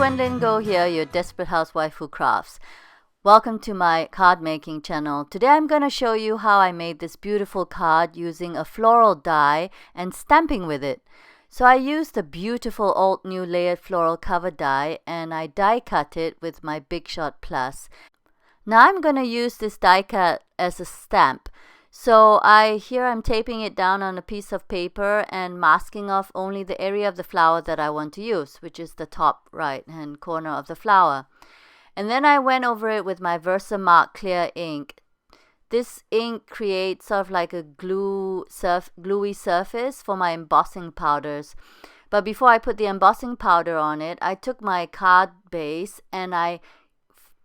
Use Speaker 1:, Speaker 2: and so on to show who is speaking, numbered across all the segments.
Speaker 1: Gwendolyn Go here, your desperate housewife who crafts. Welcome to my card making channel. Today I'm going to show you how I made this beautiful card using a floral die and stamping with it. So I used the beautiful Altenew Layered Floral cover die and I die cut it with my Big Shot Plus. Now I'm going to use this die cut as a stamp. So here I'm taping it down on a piece of paper and masking off only the area of the flower that I want to use, which is the top right hand corner of the flower. And then I went over it with my Versamark clear ink. This ink creates sort of like a gluey surface for my embossing powders. But before I put the embossing powder on it, I took my card base and I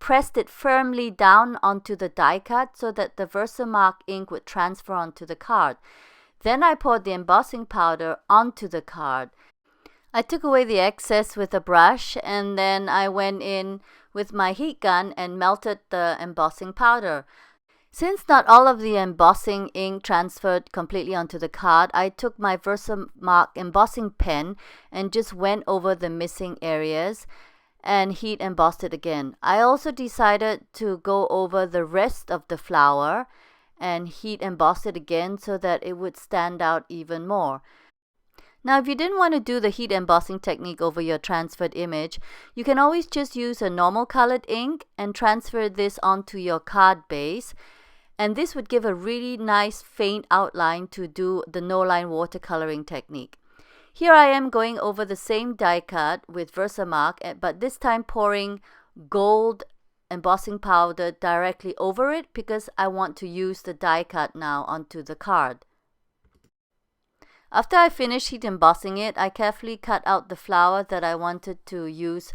Speaker 1: pressed it firmly down onto the die cut so that the Versamark ink would transfer onto the card. Then I poured the embossing powder onto the card. I took away the excess with a brush and then I went in with my heat gun and melted the embossing powder. Since not all of the embossing ink transferred completely onto the card, I took my Versamark embossing pen and just went over the missing areas and heat embossed it again. I also decided to go over the rest of the flower and heat emboss it again so that it would stand out even more. Now, if you didn't want to do the heat embossing technique over your transferred image, you can always just use a normal colored ink and transfer this onto your card base. And this would give a really nice faint outline to do the no-line watercoloring technique. Here I am going over the same die cut with Versamark, but this time pouring gold embossing powder directly over it because I want to use the die cut now onto the card. After I finished heat embossing it, I carefully cut out the flower that I wanted to use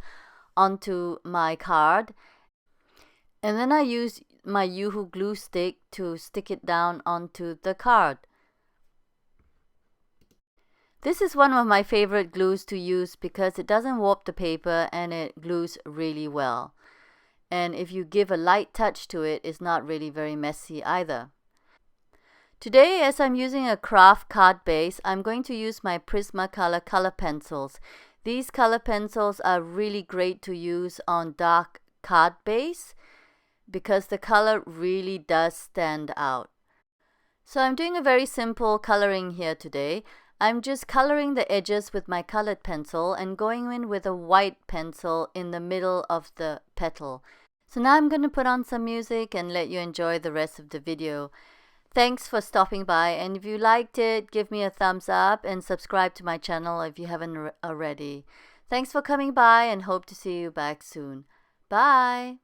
Speaker 1: onto my card. And then I used my Yoo-hoo glue stick to stick it down onto the card. This is one of my favorite glues to use because it doesn't warp the paper and it glues really well. And if you give a light touch to it, it's not really very messy either. Today, as I'm using a craft card base, I'm going to use my Prismacolor color pencils. These color pencils are really great to use on dark card base because the color really does stand out. So I'm doing a very simple coloring here today. I'm just coloring the edges with my colored pencil and going in with a white pencil in the middle of the petal. So now I'm going to put on some music and let you enjoy the rest of the video. Thanks for stopping by, and if you liked it, give me a thumbs up and subscribe to my channel if you haven't already. Thanks for coming by and hope to see you back soon. Bye!